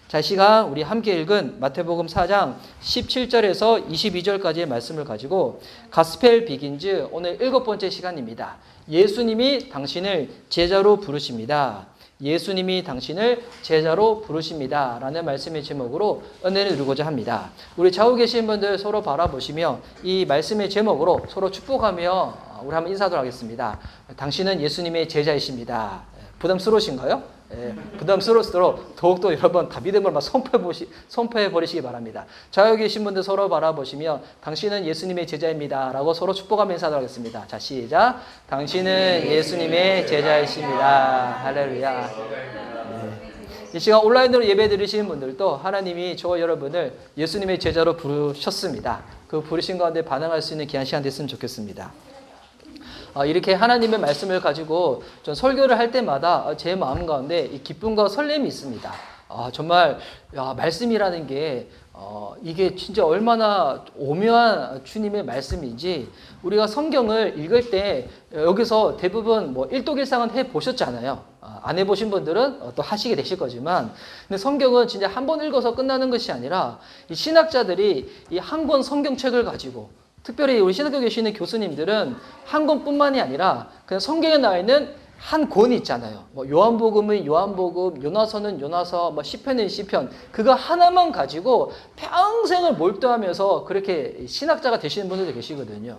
자, 시간 우리 함께 읽은 마태복음 4장 17절에서 22절까지의 말씀을 가지고 가스펠 비긴즈 오늘 7번째 시간입니다. 예수님이 당신을 제자로 부르십니다. 예수님이 당신을 제자로 부르십니다. 라는 말씀의 제목으로 은혜를 누리고자 합니다. 우리 좌우 계신 분들 서로 바라보시며 이 말씀의 제목으로 서로 축복하며 우리 한번 인사하도록 하겠습니다. 당신은 예수님의 제자이십니다. 부담스러우신가요? 부담스러울수록 더욱더 여러분 다 믿음을 막 선포해버리시기 바랍니다. 좌우 계신 분들 서로 바라보시며 당신은 예수님의 제자입니다. 라고 서로 축복하며 인사하도록 하겠습니다. 자, 시작. 당신은 예수님의 제자이십니다. 할렐루야. 이 시간 온라인으로 예배 드리시는 분들도 하나님이 저와 여러분을 예수님의 제자로 부르셨습니다. 그 부르신 가운데 반응할 수 있는 귀한 시간 됐으면 좋겠습니다. 이렇게 하나님의 말씀을 가지고 전 설교를 할 때마다 제 마음 가운데 이 기쁨과 설렘이 있습니다. 정말 말씀이라는 게 이게 진짜 얼마나 오묘한 주님의 말씀인지 우리가 성경을 읽을 때 여기서 대부분 뭐 일독일상은 해보셨잖아요. 안 해보신 분들은 또 하시게 되실 거지만 근데 성경은 진짜 한 번 읽어서 끝나는 것이 아니라 이 신학자들이 이 한 권 성경책을 가지고 특별히 우리 신학교 계시는 교수님들은 한 권뿐만이 아니라 그냥 성경에 나와 있는 한 권이 있잖아요. 뭐 요한복음은 요한복음, 요나서는 요나서, 뭐 시편은 시편. 그거 하나만 가지고 평생을 몰두하면서 그렇게 신학자가 되시는 분들도 계시거든요.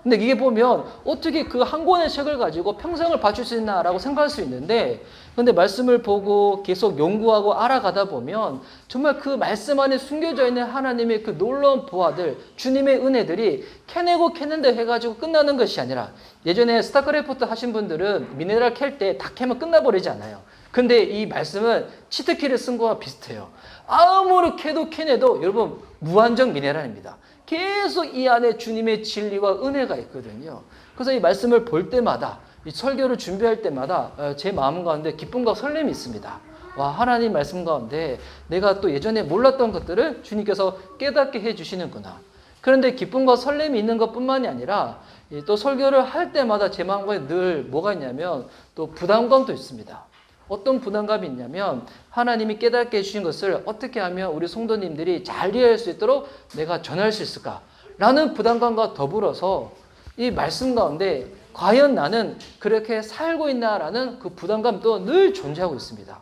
근데 이게 보면 어떻게 그 한 권의 책을 가지고 평생을 바칠 수 있나라고 생각할 수 있는데 근데 말씀을 보고 계속 연구하고 알아가다 보면 정말 그 말씀 안에 숨겨져 있는 하나님의 그 놀라운 보화들, 주님의 은혜들이 캐내고 캐낸다 해가지고 끝나는 것이 아니라 예전에 스타크래프트 하신 분들은 미네랄 캘 때 다 캐면 끝나버리지 않아요. 근데 이 말씀은 치트키를 쓴 거와 비슷해요. 아무리 캐도 캐내도 여러분 무한정 미네랄입니다. 계속 이 안에 주님의 진리와 은혜가 있거든요. 그래서 이 말씀을 볼 때마다 이 설교를 준비할 때마다 제 마음 가운데 기쁨과 설렘이 있습니다. 와, 하나님 말씀 가운데 내가 또 예전에 몰랐던 것들을 주님께서 깨닫게 해주시는구나. 그런데 기쁨과 설렘이 있는 것뿐만이 아니라 또 설교를 할 때마다 제 마음 가운데 늘 뭐가 있냐면 또 부담감도 있습니다. 어떤 부담감이 있냐면 하나님이 깨닫게 해주신 것을 어떻게 하면 우리 성도님들이 잘 이해할 수 있도록 내가 전할 수 있을까라는 부담감과 더불어서 이 말씀 가운데 과연 나는 그렇게 살고 있나라는 그 부담감도 늘 존재하고 있습니다.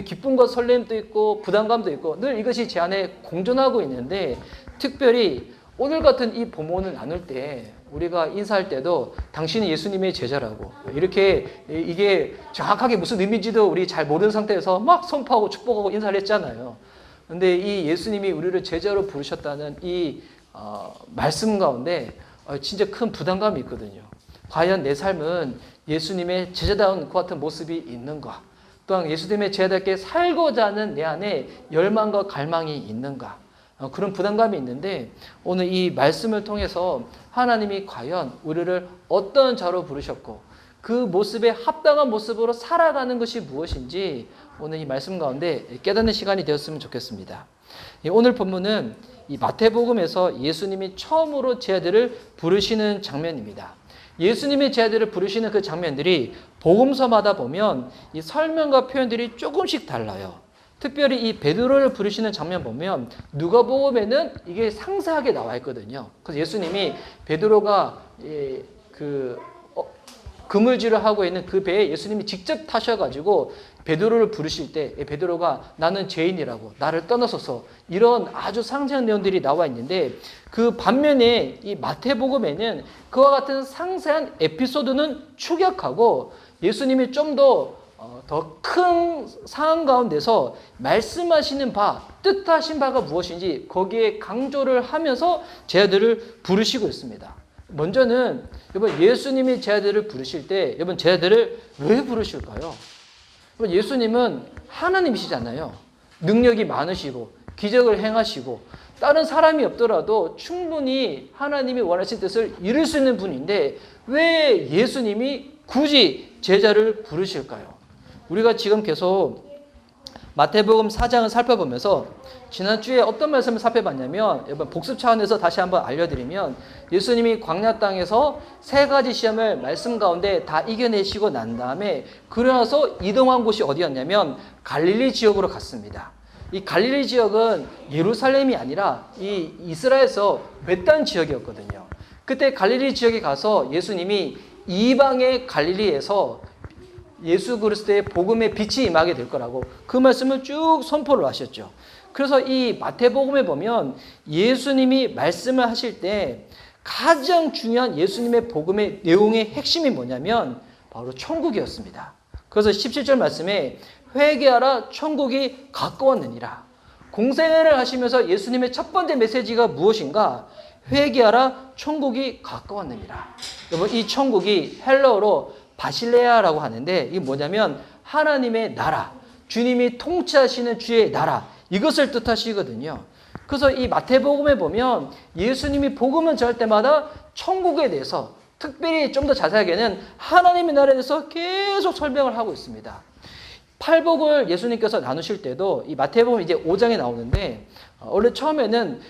기쁨과 설렘도 있고 부담감도 있고 늘 이것이 제 안에 공존하고 있는데 특별히 오늘 같은 이 본문을 나눌 때 우리가 인사할 때도 당신은 예수님의 제자라고 이렇게 이게 정확하게 무슨 의미인지도 우리 잘 모르는 상태에서 막 선포하고 축복하고 인사를 했잖아요. 근데 이 예수님이 우리를 제자로 부르셨다는 이 말씀 가운데 진짜 큰 부담감이 있거든요. 과연 내 삶은 예수님의 제자다운 그 같은 모습이 있는가? 또한 예수님의 제자답게 살고자 하는 내 안에 열망과 갈망이 있는가? 그런 부담감이 있는데 오늘 이 말씀을 통해서 하나님이 과연 우리를 어떤 자로 부르셨고 그 모습에 합당한 모습으로 살아가는 것이 무엇인지 오늘 이 말씀 가운데 깨닫는 시간이 되었으면 좋겠습니다. 오늘 본문은 이 마태복음에서 예수님이 처음으로 제자들을 부르시는 장면입니다. 예수님의 제자들을 부르시는 그 장면들이 복음서마다 보면 이 설명과 표현들이 조금씩 달라요. 특별히 이 베드로를 부르시는 장면 보면 누가복음에는 이게 상세하게 나와 있거든요. 그래서 예수님이 베드로가 그물질을 하고 있는 그 배에 예수님이 직접 타셔가지고 베드로를 부르실 때 베드로가 나는 죄인이라고 나를 떠나소서 이런 아주 상세한 내용들이 나와 있는데 그 반면에 이 마태복음에는 그와 같은 상세한 에피소드는 축약하고 예수님이 좀 더 큰 상황 가운데서 말씀하시는 바, 뜻하신 바가 무엇인지 거기에 강조를 하면서 제자들을 부르시고 있습니다. 먼저는 여러분 예수님이 제자들을 부르실 때 여러분 제자들을 왜 부르실까요? 여러분 예수님은 하나님이시잖아요. 능력이 많으시고 기적을 행하시고 다른 사람이 없더라도 충분히 하나님이 원하신 뜻을 이룰 수 있는 분인데 왜 예수님이 굳이 제자를 부르실까요? 우리가 지금 계속 마태복음 4장을 살펴보면서 지난주에 어떤 말씀을 살펴봤냐면 여러분 복습 차원에서 다시 한번 알려드리면 예수님이 광야 땅에서 3가지 시험을 말씀 가운데 다 이겨내시고 난 다음에 그러나서 이동한 곳이 어디였냐면 갈릴리 지역으로 갔습니다. 이 갈릴리 지역은 예루살렘이 아니라 이 이스라엘에서 외딴 지역이었거든요. 그때 갈릴리 지역에 가서 예수님이 이방의 갈릴리에서 예수 그리스도의 복음의 빛이 임하게 될 거라고 그 말씀을 쭉 선포를 하셨죠. 그래서 이 마태복음에 보면 예수님이 말씀을 하실 때 가장 중요한 예수님의 복음의 내용의 핵심이 뭐냐면 바로 천국이었습니다. 그래서 17절 말씀에 회개하라 천국이 가까웠느니라. 공생애를 하시면서 예수님의 첫 번째 메시지가 무엇인가? 회개하라 천국이 가까웠느니라. 여러분 이 천국이 헬라어로 바실레아라고 하는데 이게 뭐냐면 하나님의 나라, 주님이 통치하시는 주의 나라 이것을 뜻하시거든요. 그래서 이 마태복음에 보면 예수님이 복음을 전할 때마다 천국에 대해서 특별히 좀 더 자세하게는 하나님의 나라에 대해서 계속 설명을 하고 있습니다. 팔복을 예수님께서 나누실 때도 이 마태복음 이제 5장에 나오는데 원래 처음에는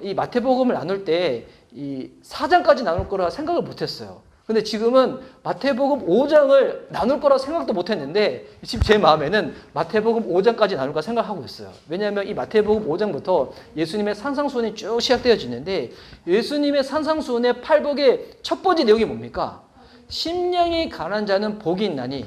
이 마태복음을 나눌 때 이 4장까지 나눌 거라 생각을 못했어요. 근데 지금은 마태복음 5장을 나눌 거라 생각도 못했는데 지금 제 마음에는 마태복음 5장까지 나눌까 생각하고 있어요. 왜냐하면 이 마태복음 5장부터 예수님의 산상수훈이 쭉 시작되어지는데 예수님의 산상수훈의 팔복의 첫 번째 내용이 뭡니까? 심령이 가난한 자는 복이 있나니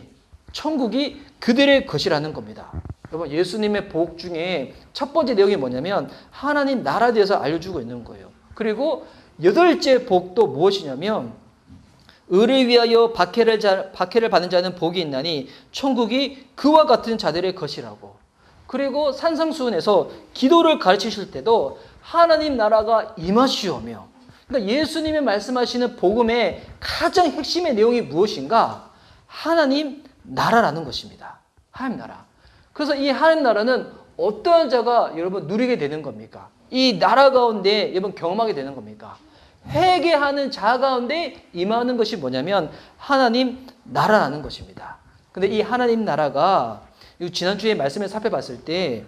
천국이 그들의 것이라는 겁니다. 여러분 예수님의 복 중에 첫 번째 내용이 뭐냐면 하나님 나라에 대해서 알려주고 있는 거예요. 그리고 여덟째 복도 무엇이냐면 의를 위하여 박해를 받는 자는 복이 있나니 천국이 그와 같은 자들의 것이라고. 그리고 산상수훈에서 기도를 가르치실 때도 하나님 나라가 임하시오며, 그러니까 예수님이 말씀하시는 복음의 가장 핵심의 내용이 무엇인가? 하나님 나라라는 것입니다. 하나님 나라. 그래서 이 하나님 나라는 어떠한 자가 여러분 누리게 되는 겁니까? 이 나라 가운데 여러분 경험하게 되는 겁니까? 회개하는 자 가운데 임하는 것이 뭐냐면 하나님 나라라는 것입니다. 근데 이 하나님 나라가 지난주에 말씀을 살펴봤을 때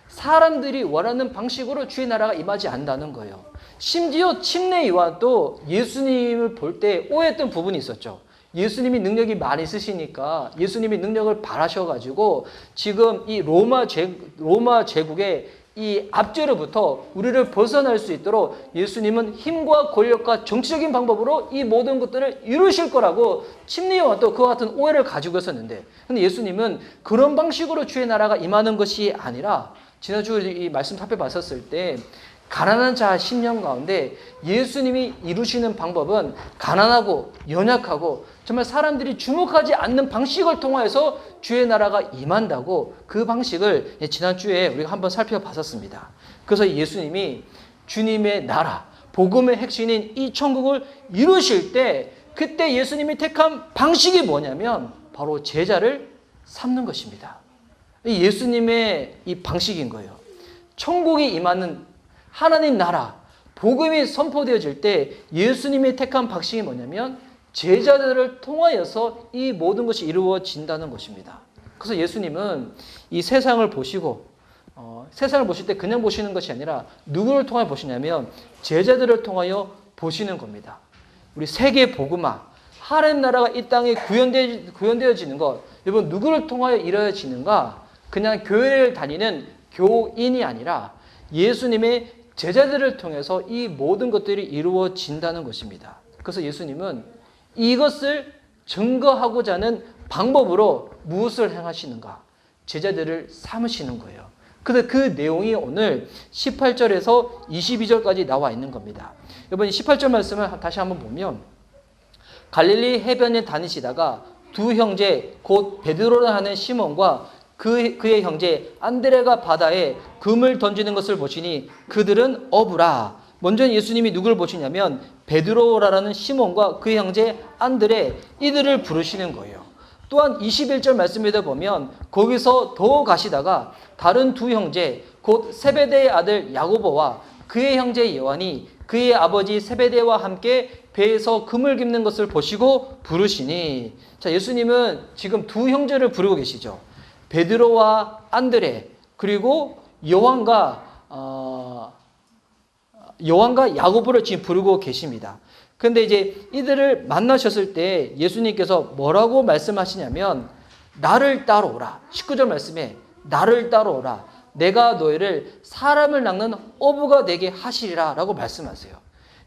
사람들이 원하는 방식으로 주의 나라가 임하지 않는다는 거예요. 심지어 침례 요한도 예수님을 볼 때 오해했던 부분이 있었죠. 예수님이 능력이 많이 있으시니까 예수님이 능력을 바라셔가지고 지금 이 로마 제국의 이 압제로부터 우리를 벗어날 수 있도록 예수님은 힘과 권력과 정치적인 방법으로 이 모든 것들을 이루실 거라고 침례 요한도 그와 같은 오해를 가지고 있었는데, 근데 예수님은 그런 방식으로 주의 나라가 임하는 것이 아니라 지난주에 이 말씀 살펴봤었을 때 가난한 자 심령 가운데 예수님이 이루시는 방법은 가난하고 연약하고 정말 사람들이 주목하지 않는 방식을 통하여서 주의 나라가 임한다고 그 방식을 지난주에 우리가 한번 살펴봤었습니다. 그래서 예수님이 주님의 나라, 복음의 핵심인 이 천국을 이루실 때 그때 예수님이 택한 방식이 뭐냐면 바로 제자를 삼는 것입니다. 예수님의 이 방식인 거예요. 천국이 임하는 하나님 나라, 복음이 선포되어질 때 예수님이 택한 방식이 뭐냐면 제자들을 통하여서 이 모든 것이 이루어진다는 것입니다. 그래서 예수님은 이 세상을 보시고 세상을 보실 때 그냥 보시는 것이 아니라 누구를 통하여 보시냐면 제자들을 통하여 보시는 겁니다. 우리 세계 복음화, 하나님 나라가 이 땅에 구현되어지는 것, 여러분 누구를 통하여 이루어지는가? 그냥 교회를 다니는 교인이 아니라 예수님의 제자들을 통해서 이 모든 것들이 이루어진다는 것입니다. 그래서 예수님은 이것을 증거하고자 하는 방법으로 무엇을 행하시는가? 제자들을 삼으시는 거예요. 그래서 그 내용이 오늘 18절에서 22절까지 나와 있는 겁니다. 여러분 18절 말씀을 다시 한번 보면 갈릴리 해변에 다니시다가 두 형제 곧 베드로라 하는 시몬과 그의 형제 안드레가 바다에 금을 던지는 것을 보시니 그들은 어부라. 먼저 예수님이 누구를 보시냐면 베드로라는 시몬과 그의 형제 안드레 이들을 부르시는 거예요. 또한 21절 말씀에도 보면 거기서 더 가시다가 다른 두 형제 곧 세베대의 아들 야고보와 그의 형제 요한이 그의 아버지 세베대와 함께 배에서 금을 깁는 것을 보시고 부르시니, 자 예수님은 지금 두 형제를 부르고 계시죠. 베드로와 안드레 그리고 요한과 야고보를 지금 부르고 계십니다. 그런데 이제 이들을 만나셨을 때 예수님께서 뭐라고 말씀하시냐면 나를 따라오라. 19절 말씀에 나를 따라오라. 내가 너희를 사람을 낚는 어부가 되게 하시리라 라고 말씀하세요.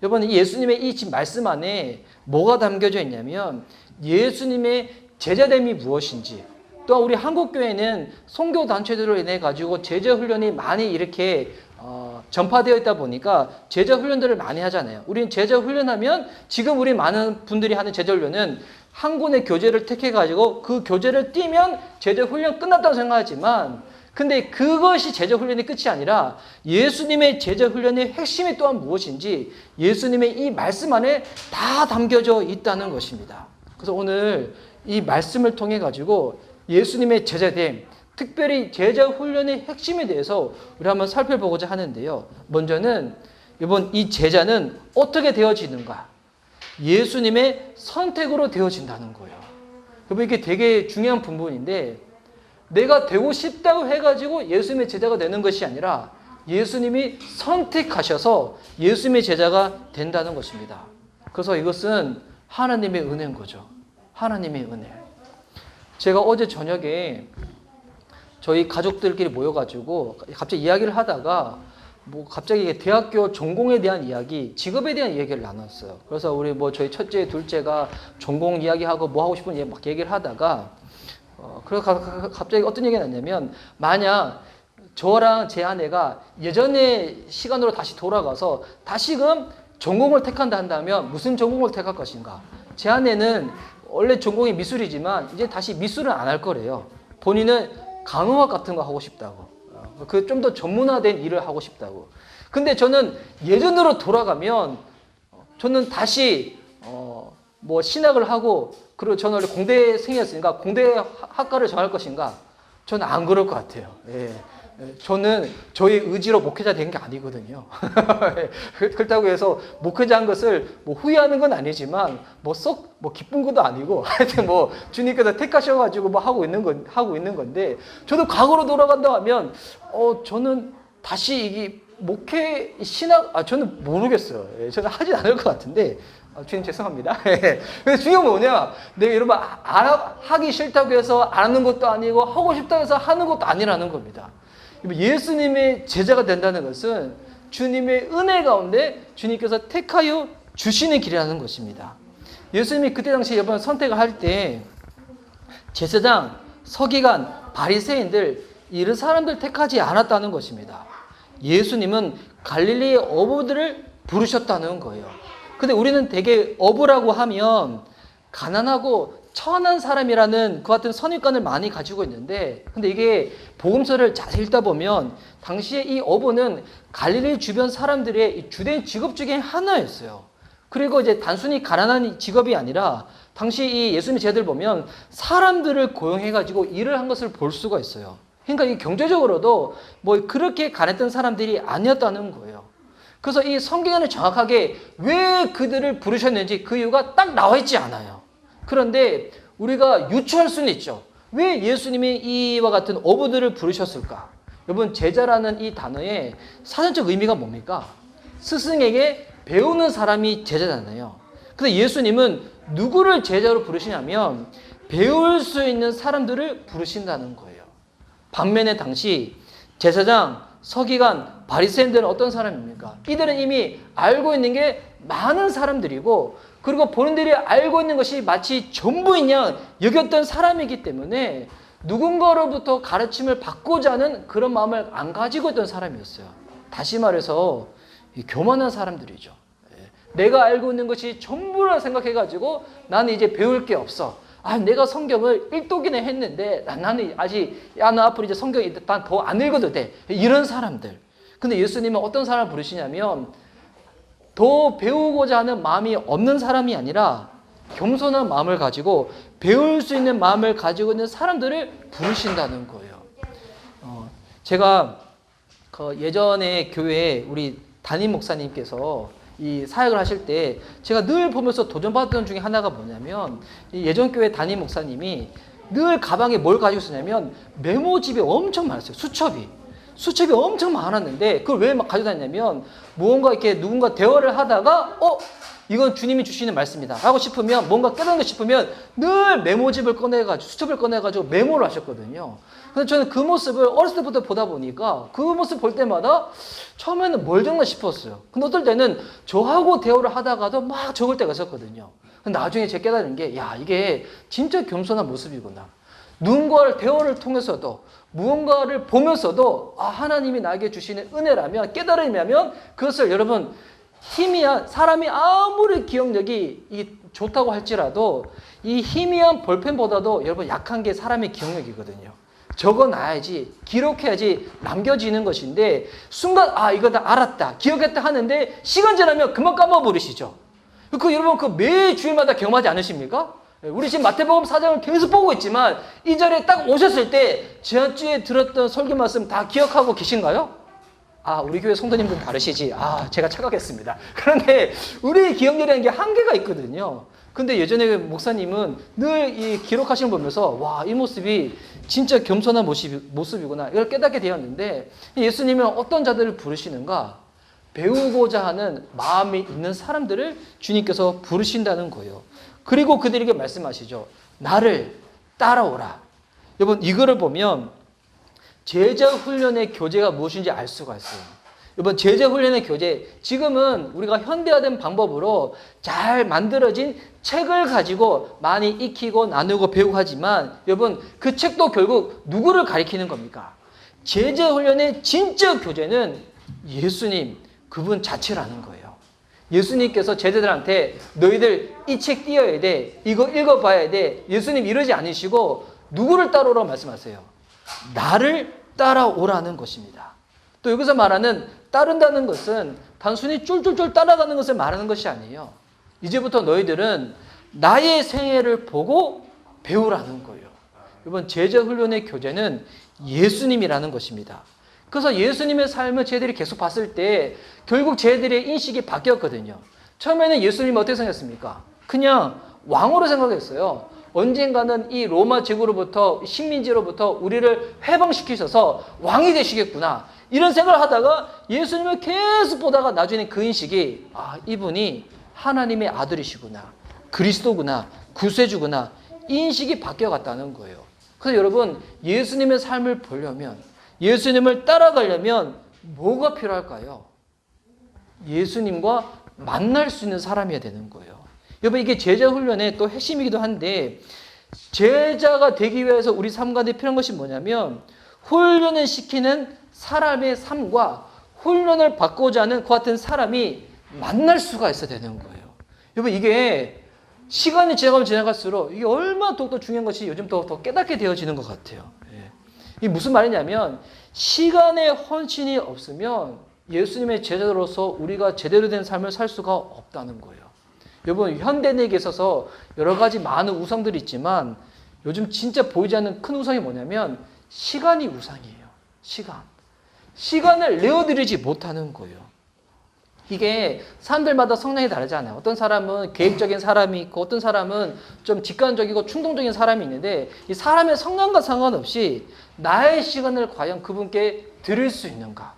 여러분, 이 예수님의 이 지금 말씀 안에 뭐가 담겨져 있냐면 예수님의 제자됨이 무엇인지, 또한 우리 한국교회는 선교단체들로 인해 가지고 제자훈련이 많이 이렇게 전파되어 있다 보니까 제자훈련들을 많이 하잖아요. 우리는 제자훈련하면 지금 우리 많은 분들이 하는 제자훈련은 한 군의 교재를 택해가지고 그 교재를 띄면 제자훈련 끝났다고 생각하지만, 근데 그것이 제자훈련의 끝이 아니라 예수님의 제자훈련의 핵심이 또한 무엇인지 예수님의 이 말씀 안에 다 담겨져 있다는 것입니다. 그래서 오늘 이 말씀을 통해 가지고 예수님의 제자됨, 특별히 제자훈련의 핵심에 대해서 우리 한번 살펴보고자 하는데요. 먼저는 이번 이 제자는 어떻게 되어지는가? 예수님의 선택으로 되어진다는 거예요. 여러분, 이게 되게 중요한 부분인데, 내가 되고 싶다고 해가지고 예수님의 제자가 되는 것이 아니라 예수님이 선택하셔서 예수님의 제자가 된다는 것입니다. 그래서 이것은 하나님의 은혜인 거죠. 하나님의 은혜. 제가 어제 저녁에 저희 가족들끼리 모여가지고 갑자기 이야기를 하다가 갑자기 대학교 전공에 대한 이야기, 직업에 대한 이야기를 나눴어요. 그래서 우리 저희 첫째, 둘째가 전공 이야기하고 뭐 하고 싶은 막 얘기를 하다가 그래서 갑자기 어떤 얘기가 났냐면, 만약 저랑 제 아내가 예전의 시간으로 다시 돌아가서 다시금 전공을 택한다 한다면 무슨 전공을 택할 것인가? 제 아내는 원래 전공이 미술이지만 이제 다시 미술은 안 할 거래요. 본인은 간호학 같은 거 하고 싶다고. 그 좀 더 전문화된 일을 하고 싶다고. 근데 저는 예전으로 돌아가면 저는 다시 신학을 하고, 그리고 저는 원래 공대생이었으니까 공대 학과를 정할 것인가? 저는 안 그럴 것 같아요. 예. 저는 저의 의지로 목회자 된 게 아니거든요. 그렇다고 해서 목회자 한 것을 후회하는 건 아니지만 썩 기쁜 것도 아니고, 하여튼 주님께서 택하셔가지고 하고 있는 건데, 저도 과거로 돌아간다 하면 저는 다시 이게 목회 신학 저는 모르겠어요. 예, 저는 하진 않을 것 같은데. 주님 죄송합니다. 근데 중요한 건 뭐냐? 내가 여러분 하기 싫다고 해서 안 하는 것도 아니고 하고 싶다고 해서 하는 것도 아니라는 겁니다. 예수님의 제자가 된다는 것은 주님의 은혜 가운데 주님께서 택하여 주시는 길이라는 것입니다. 예수님이 그때 당시 여러분 선택을 할 때 제사장, 서기관, 바리새인들 이런 사람들 택하지 않았다는 것입니다. 예수님은 갈릴리의 어부들을 부르셨다는 거예요. 근데 우리는 되게 어부라고 하면 가난하고 천한 사람이라는 그 같은 선입관을 많이 가지고 있는데, 근데 이게 복음서를 자세히 읽다 보면 당시에 이 어부는 갈릴리 주변 사람들의 주된 직업 중에 하나였어요. 그리고 이제 단순히 가난한 직업이 아니라 당시 이 예수님의 제자들 보면 사람들을 고용해가지고 일을 한 것을 볼 수가 있어요. 그러니까 이 경제적으로도 그렇게 가난했던 사람들이 아니었다는 거예요. 그래서 이 성경에는 정확하게 왜 그들을 부르셨는지 그 이유가 딱 나와 있지 않아요. 그런데 우리가 유추할 수는 있죠. 왜 예수님이 이와 같은 어부들을 부르셨을까? 여러분, 제자라는 이 단어의 사전적 의미가 뭡니까? 스승에게 배우는 사람이 제자잖아요. 근데 예수님은 누구를 제자로 부르시냐면 배울 수 있는 사람들을 부르신다는 거예요. 반면에 당시 제사장, 서기관, 바리새인들은 어떤 사람입니까? 이들은 이미 알고 있는 게 많은 사람들이고, 그리고 본인들이 알고 있는 것이 마치 전부인 양 여겼던 사람이기 때문에 누군가로부터 가르침을 받고자 하는 그런 마음을 안 가지고 있던 사람이었어요. 다시 말해서 교만한 사람들이죠. 내가 알고 있는 것이 전부라 생각해가지고 나는 이제 배울 게 없어. 내가 성경을 읽독이나 했는데 나는 아직 나 앞으로 이제 성경 일단 더 안 읽어도 돼. 이런 사람들. 근데 예수님은 어떤 사람을 부르시냐면 더 배우고자 하는 마음이 없는 사람이 아니라 겸손한 마음을 가지고 배울 수 있는 마음을 가지고 있는 사람들을 부르신다는 거예요. 제가 예전에 교회에 우리 담임 목사님께서 이 사역을 하실 때 제가 늘 보면서 도전받았던 중에 하나가 뭐냐면, 이 예전 교회 담임 목사님이 늘 가방에 뭘 가지고 있었냐면 메모집이 엄청 많았어요. 수첩이 엄청 많았는데 그걸 왜 막 가지고 다녔냐면, 무언가 이렇게 누군가 대화를 하다가 이건 주님이 주시는 말씀이다 라고 싶으면, 뭔가 깨닫는 거 싶으면 늘 메모집을 꺼내가지고 수첩을 꺼내가지고 메모를 하셨거든요. 근데 저는 그 모습을 어렸을 때부터 보다 보니까 그 모습 볼 때마다 처음에는 뭘 적나 싶었어요. 근데 어떨 때는 저하고 대화를 하다가도 막 적을 때가 있었거든요. 근데 나중에 제가 깨달은 게, 야, 이게 진짜 겸손한 모습이구나. 누군가를 대화를 통해서도 무언가를 보면서도 하나님이 나에게 주시는 은혜라면, 깨달음이라면 그것을 여러분 희미한, 사람이 아무리 기억력이 좋다고 할지라도 이 희미한 볼펜보다도 여러분 약한 게 사람의 기억력이거든요. 적어놔야지, 기록해야지 남겨지는 것인데 순간 이거 다 알았다, 기억했다 하는데 시간 지나면 금방 까먹어버리시죠. 여러분 매 주일마다 경험하지 않으십니까? 우리 지금 마태복음 4장을 계속 보고 있지만 이 자리에 딱 오셨을 때 지난주에 들었던 설교 말씀 다 기억하고 계신가요? 우리 교회 성도님들은 다르시지. 제가 착각했습니다. 그런데 우리의 기억력이라는 게 한계가 있거든요. 근데 예전에 목사님은 늘 이 기록하시는 거 보면서 와, 이 모습이 진짜 겸손한 모습이구나, 이걸 깨닫게 되었는데, 예수님은 어떤 자들을 부르시는가? 배우고자 하는 마음이 있는 사람들을 주님께서 부르신다는 거예요. 그리고 그들에게 말씀하시죠. 나를 따라오라. 여러분, 이거를 보면 제자 훈련의 교재가 무엇인지 알 수가 있어요. 여러분, 제자 훈련의 교재, 지금은 우리가 현대화된 방법으로 잘 만들어진 책을 가지고 많이 익히고 나누고 배우고 하지만 여러분, 그 책도 결국 누구를 가리키는 겁니까? 제자 훈련의 진짜 교재는 예수님, 그분 자체라는 거예요. 예수님께서 제자들한테 너희들 이 책 띄어야 돼, 이거 읽어봐야 돼, 예수님 이러지 않으시고 누구를 따라오라고 말씀하세요? 나를 따라오라는 것입니다. 또 여기서 말하는 따른다는 것은 단순히 쫄쫄쫄 따라가는 것을 말하는 것이 아니에요. 이제부터 너희들은 나의 생애를 보고 배우라는 거예요. 이번 제자 훈련의 교재는 예수님이라는 것입니다. 그래서 예수님의 삶을 쟤들이 계속 봤을 때 결국 쟤들의 인식이 바뀌었거든요. 처음에는 예수님이 어떻게 생각했습니까? 그냥 왕으로 생각했어요. 언젠가는 이 로마 제국으로부터, 식민지로부터 우리를 해방시키셔서 왕이 되시겠구나, 이런 생각을 하다가 예수님을 계속 보다가 나중에 그 인식이 이분이 하나님의 아들이시구나, 그리스도구나, 구세주구나, 이 인식이 바뀌어갔다는 거예요. 그래서 여러분, 예수님의 삶을 보려면, 예수님을 따라가려면 뭐가 필요할까요? 예수님과 만날 수 있는 사람이어야 되는 거예요. 여러분, 이게 제자 훈련의 또 핵심이기도 한데, 제자가 되기 위해서 우리 삶 가운데 필요한 것이 뭐냐면 훈련을 시키는 사람의 삶과 훈련을 받고자 하는 그 같은 사람이 만날 수가 있어야 되는 거예요. 여러분, 이게 시간이 지나가면 지나갈수록 이게 얼마나 더욱더 중요한 것이 요즘 더 깨닫게 되어지는 것 같아요. 이게 무슨 말이냐면 시간의 헌신이 없으면 예수님의 제자로서 우리가 제대로 된 삶을 살 수가 없다는 거예요. 여러분, 현대인에게 있어서 여러 가지 많은 우상들이 있지만 요즘 진짜 보이지 않는 큰 우상이 뭐냐면 시간이 우상이에요. 시간을 내어드리지 못하는 거예요. 이게 사람들마다 성향이 다르잖아요. 어떤 사람은 계획적인 사람이 있고 어떤 사람은 좀 직관적이고 충동적인 사람이 있는데 이 사람의 성향과 상관없이 나의 시간을 과연 그분께 드릴 수 있는가?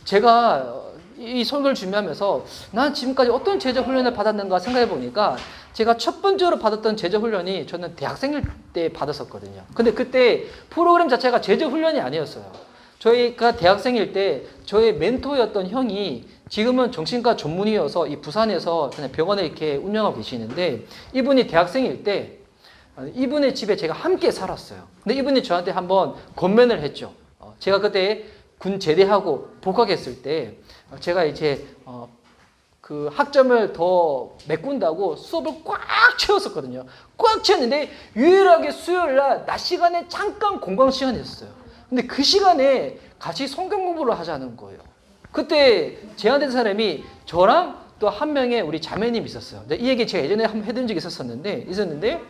제가 이 설교를 준비하면서 난 지금까지 어떤 제자 훈련을 받았는가 생각해 보니까 제가 첫 번째로 받았던 제자 훈련이 저는 대학생일 때 받았었거든요. 근데 그때 프로그램 자체가 제자 훈련이 아니었어요. 저희가 대학생일 때 저의 멘토였던 형이 지금은 정신과 전문의여서 이 부산에서 그냥 병원을 이렇게 운영하고 계시는데, 이분이 대학생일 때 이분의 집에 제가 함께 살았어요. 근데 이분이 저한테 한번 권면을 했죠. 제가 그때 군 제대하고 복학했을 때 제가 이제 그 학점을 더 메꾼다고 수업을 꽉 채웠었거든요. 꽉 채웠는데 유일하게 수요일 날 낮 시간에 잠깐 공강 시간이 있었어요. 근데 그 시간에 같이 성경 공부를 하자는 거예요. 그때 제안된 사람이 저랑 또 한 명의 우리 자매님이 있었어요. 이 얘기 제가 예전에 한번 해드린 적이 있었는데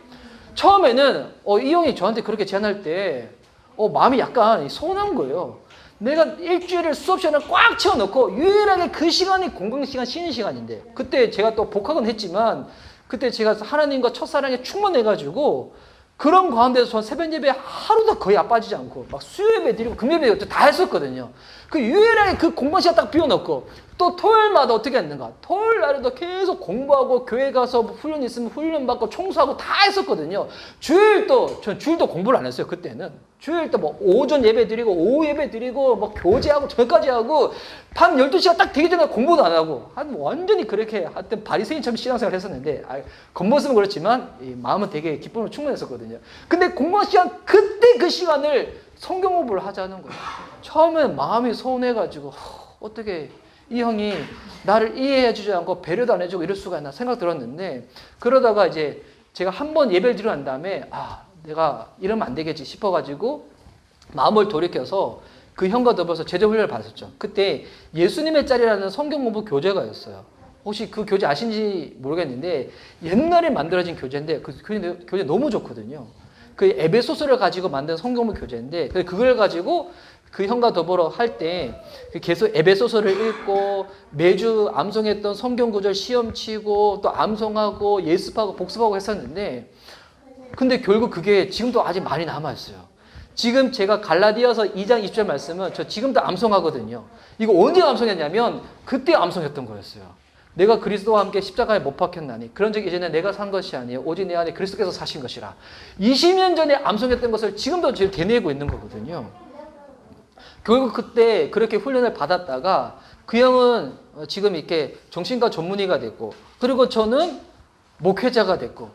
처음에는 이 형이 저한테 그렇게 제안할 때 마음이 약간 서운한 거예요. 내가 일주일을 수업 시간을 꽉 채워놓고 유일하게 그 시간이 공강 시간, 쉬는 시간인데, 그때 제가 또 복학은 했지만 그때 제가 하나님과 첫사랑에 충만해가지고 그런 가운데서 전 새벽 예배 하루도 거의 안 빠지지 않고 막 수요 예배 드리고 금요 예배 다 했었거든요. 그 유일하게 그 공강 시간 딱 비워놓고 또 토요일마다 어떻게 했는가? 토요일 날에도 계속 공부하고 교회 가서 뭐 훈련 있으면 훈련 받고 청소하고 다 했었거든요. 전 주일도 공부를 안 했어요. 그때는 주일 때 뭐 오전 예배 드리고 오후 예배 드리고 뭐 교제하고 저까지 하고 밤 12시가 딱 되기 전에 공부도 안 하고 완전히 그렇게 하여튼 바리새인처럼 신앙생활을 했었는데 겉모습은 그렇지만 이 마음은 되게 기쁨으로 충만했었거든요. 근데 공부하는 시간 그때 그 시간을 성경 공부를 하자는 거예요. 처음엔 마음이 서운해가지고 어떻게 이 형이 나를 이해해 주지 않고 배려도 안 해주고 이럴 수가 있나 생각 들었는데, 그러다가 이제 제가 한 번 예배를 드리고 난 다음에 내가 이러면 안 되겠지 싶어가지고 마음을 돌이켜서 그 형과 더불어서 제자 훈련을 받았죠. 그때 예수님의 짤이라는 성경 공부 교재가 있어요. 혹시 그 교재 아신지 모르겠는데 옛날에 만들어진 교재인데 그 교재 너무 좋거든요. 그 에베소서를 가지고 만든 성경 공부 교재인데 그걸 가지고 그 형과 더불어 할 때 계속 에베소서를 읽고 매주 암송했던 성경 구절 시험 치고 또 암송하고 예습하고 복습하고 했었는데, 근데 결국 그게 지금도 아직 많이 남아있어요. 지금 제가 갈라디아서 2장 20절 말씀은 저 지금도 암송하거든요. 이거 언제 암송했냐면 그때 암송했던 거였어요. 내가 그리스도와 함께 십자가에 못 박혔나니 그런 적 이전에 내가 산 것이 아니에요. 오직 내 안에 그리스도께서 사신 것이라. 20년 전에 암송했던 것을 지금도 지금 되뇌고 있는 거거든요. 결국 그때 그렇게 훈련을 받았다가 그 형은 지금 이렇게 정신과 전문의가 됐고, 그리고 저는 목회자가 됐고,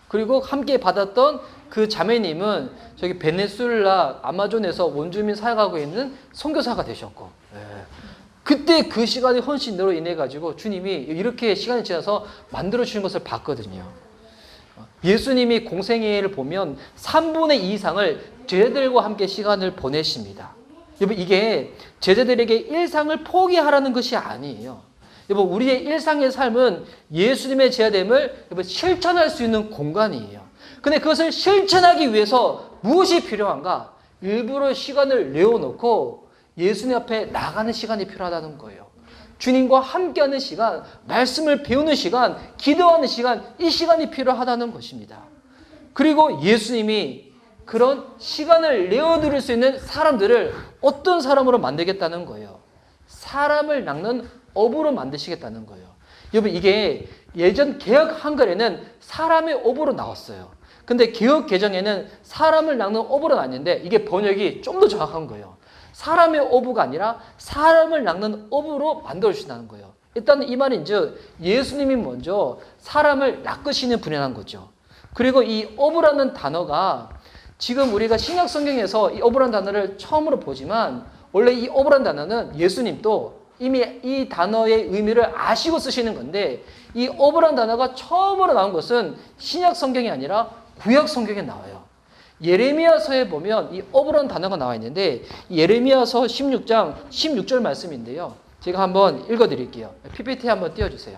그리고 함께 받았던 그 자매님은 저기 베네수엘라 아마존에서 원주민 사역하고 있는 선교사가 되셨고, 그때 그 시간의 헌신으로 인해 가지고 주님이 이렇게 시간이 지나서 만들어 주신 것을 봤거든요. 예수님이 공생애를 보면 3분의 2 이상을 제자들과 함께 시간을 보내십니다. 여러분, 이게 제자들에게 일상을 포기하라는 것이 아니에요. 여러분, 우리의 일상의 삶은 예수님의 제자됨을 여러분 실천할 수 있는 공간이에요. 근데 그것을 실천하기 위해서 무엇이 필요한가? 일부러 시간을 내어놓고 예수님 앞에 나가는 시간이 필요하다는 거예요. 주님과 함께하는 시간, 말씀을 배우는 시간, 기도하는 시간, 이 시간이 필요하다는 것입니다. 그리고 예수님이 그런 시간을 내어드릴 수 있는 사람들을 어떤 사람으로 만들겠다는 거예요. 사람을 낚는 어부로 만드시겠다는 거예요. 여러분, 이게 예전 개역 한글에는 사람의 어부로 나왔어요. 근데 개역 개정에는 사람을 낚는 어부로 나왔는데 이게 번역이 좀 더 정확한 거예요. 사람의 어부가 아니라 사람을 낚는 어부로 만들어주신다는 거예요. 일단 이 말인즉 예수님이 먼저 사람을 낚으시는 분이라는 거죠. 그리고 이 어부라는 단어가 지금 우리가 신약 성경에서 이 어부라는 단어를 처음으로 보지만 원래 이 어부라는 단어는 예수님도 이미 이 단어의 의미를 아시고 쓰시는 건데, 이 어부라는 단어가 처음으로 나온 것은 신약 성경이 아니라 구약 성경에 나와요. 예레미야서에 보면 이 어부라는 단어가 나와 있는데 예레미야서 16장 16절 말씀인데요. 제가 한번 읽어드릴게요. PPT 한번 띄워주세요.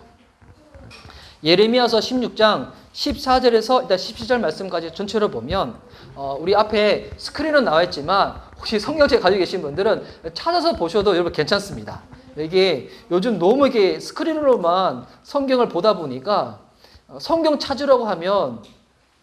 예레미야서 16장 14절에서 일단 17절 말씀까지 전체로 보면 우리 앞에 스크린은 나와 있지만 혹시 성경책 가지고 계신 분들은 찾아서 보셔도 여러분 괜찮습니다. 이게 요즘 너무 이게 스크린으로만 성경을 보다 보니까 성경 찾으라고 하면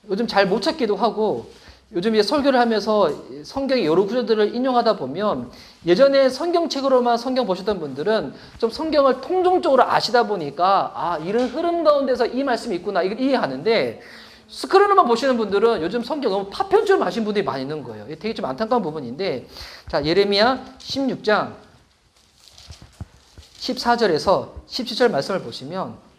요즘 잘 못 찾기도 하고, 요즘 이제 설교를 하면서 성경의 여러 구절들을 인용하다 보면 예전에 성경책으로만 성경 보셨던 분들은 좀 성경을 통종적으로 아시다 보니까 이런 흐름 가운데서 이 말씀이 있구나 이걸 이해하는데, 스크린으로만 보시는 분들은 요즘 성경 너무 파편처럼 하신 분들이 많이 있는 거예요. 이게 되게 좀 안타까운 부분인데, 자, 예레미야 16장 14절에서 17절 말씀을 보시면